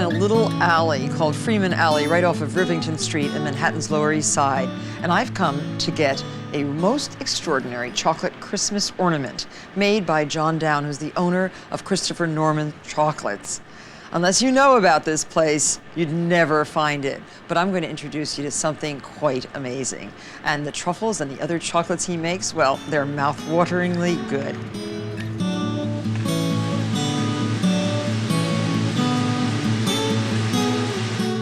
on a little alley called Freeman Alley right off of Rivington Street in Manhattan's Lower East Side, and I've come to get a most extraordinary chocolate Christmas ornament made by John Down, who's the owner of Christopher Norman Chocolates. Unless you know about this place, you'd never find it. But I'm going to introduce you to something quite amazing. And the truffles and the other chocolates he makes, well, they're mouth-wateringly good.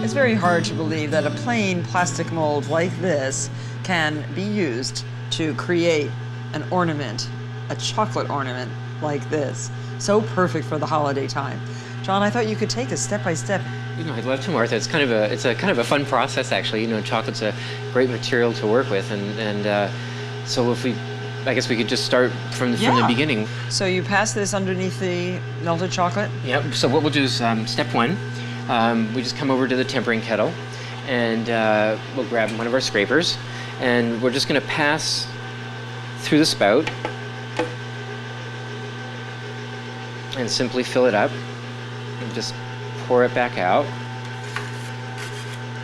It's very hard to believe that a plain plastic mold like this can be used to create an ornament, a chocolate ornament like this. So perfect for the holiday time. John, I thought you could take us step by step. You know, I'd love to, Martha. It's kind of a fun process, actually. You know, chocolate's a great material to work with, and so I guess we could just start from the beginning. So you pass this underneath the melted chocolate? Yep. So what we'll do is step one. We just come over to the tempering kettle, and we'll grab one of our scrapers, and we're just going to pass through the spout and simply fill it up. And just pour it back out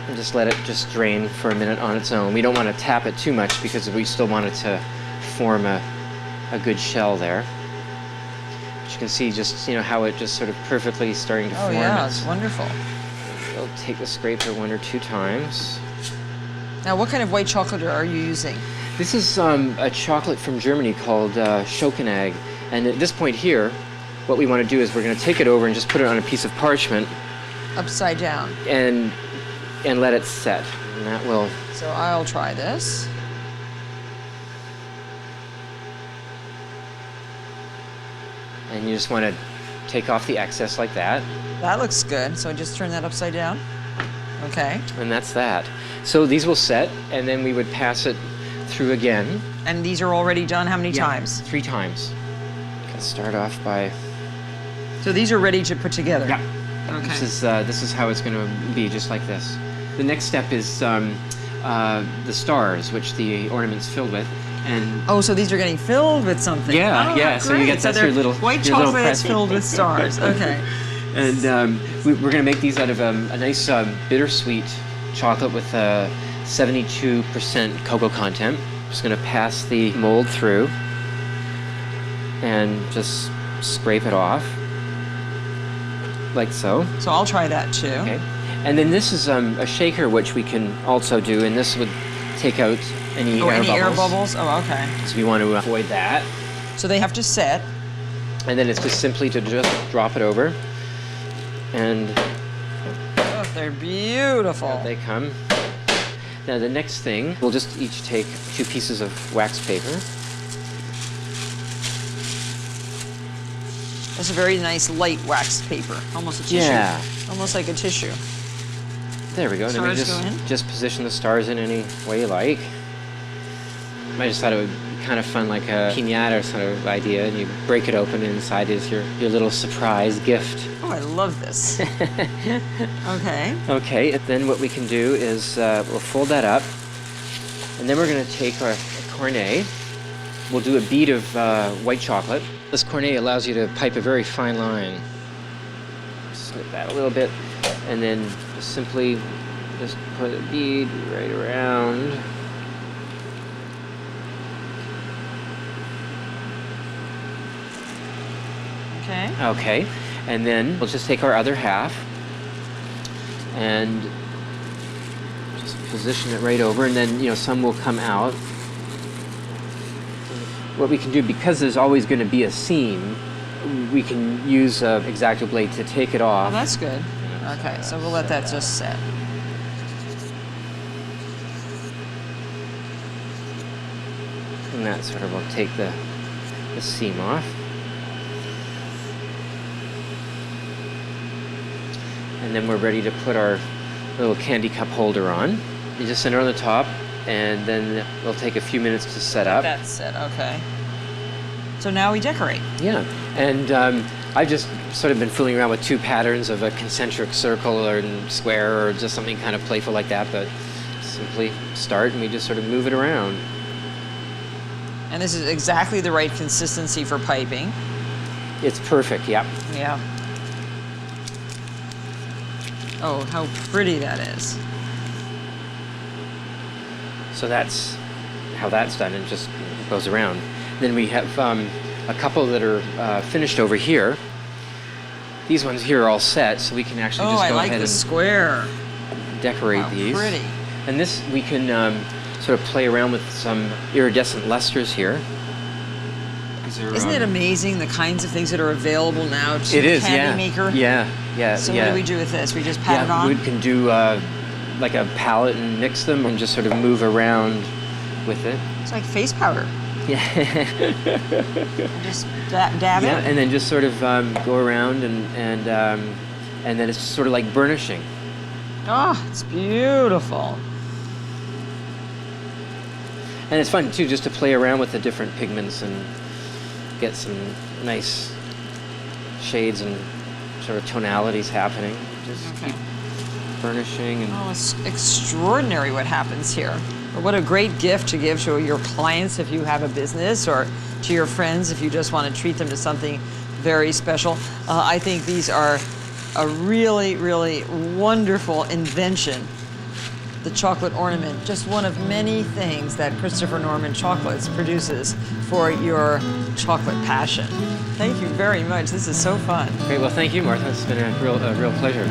and just let it just drain for a minute on its own. We don't want to tap it too much because we still want it to form a good shell there. But you can see just, you know, how it just sort of perfectly starting to form. Oh yeah, it's wonderful. We'll take the scraper 1 or 2 times. Now, what kind of white chocolate are you using? This is a chocolate from Germany called Chocolatier, and at this point here, what we want to do is we're going to take it over and just put it on a piece of parchment. Upside down. And let it set. And that will... So I'll try this. And you just want to take off the excess like that. That looks good. So I just turn that upside down. Okay. And that's that. So these will set, and then we would pass it through again. And these are already done how many times? 3 times. You can start off by... So these are ready to put together? Yeah. Okay. This is how it's going to be, just like this. The next step is the stars, which the ornament's filled with. And oh, so these are getting filled with something. Yeah, oh, yeah. Great. So you get that's your little white chocolate chocolate is filled with stars. Okay. And we're going to make these out of a nice bittersweet chocolate with 72% cocoa content. Just going to pass the mold through and just scrape it off. Like so. So I'll try that too. Okay. And then this is a shaker, which we can also do, and this would take out any air bubbles. Oh, okay. So we want to avoid that. So they have to set. And then it's just simply to just drop it over. And oh, they're beautiful. Out they come. Now the next thing, we'll just each take 2 pieces of wax paper. That's a very nice light waxed paper, almost a tissue. Yeah. Almost like a tissue. There we go. And Stars then go in? just position the stars in any way you like. I just thought it would be kind of fun, like a piñata sort of idea, and you break it open, and inside is your little surprise gift. Oh, I love this. Okay. Okay, and then what we can do is we'll fold that up, and then we're going to take our cornet. We'll do a bead of white chocolate. This cornet allows you to pipe a very fine line. Snip that a little bit, and then simply just put a bead right around. Okay. Okay, and then we'll just take our other half and just position it right over, and then, you know, some will come out. What we can do, because there's always going to be a seam, we can use an X-Acto blade to take it off. Oh, that's good. Okay, so we'll let that just set. And that sort of will take the seam off. And then we're ready to put our little candy cup holder on. You just center on the top, and then it'll take a few minutes to set up. That's set, okay. So now we decorate. Yeah, and I've just sort of been fooling around with 2 patterns of a concentric circle or square or just something kind of playful like that, but simply start and we just sort of move it around. And this is exactly the right consistency for piping. It's perfect, yeah. Yeah. Oh, how pretty that is. So that's how that's done, and just goes around. Then we have a couple that are finished over here. These ones here are all set, so we can actually just I go like ahead the and square. decorate How these. pretty. And this we can sort of play around with some iridescent lusters here. Isn't it amazing the kinds of things that are available now to It the is, candy yeah. maker? Yeah. So what do we do with this? We just pat it on? We can do like a palette and mix them and just sort of move around with it. It's like face powder. Yeah. Just dab Yeah, it. and then just sort of go around and then it's sort of like burnishing. Oh, it's beautiful. And it's fun too, just to play around with the different pigments and get some nice shades and sort of tonalities happening. Just keep burnishing and Oh, it's extraordinary what happens here. But what a great gift to give to your clients if you have a business, or to your friends if you just want to treat them to something very special. I think these are a really, really wonderful invention. The chocolate ornament, just one of many things that Christopher Norman Chocolates produces for your chocolate passion. Thank you very much. This is so fun. great. Well, thank you, Martha. It's been a real pleasure.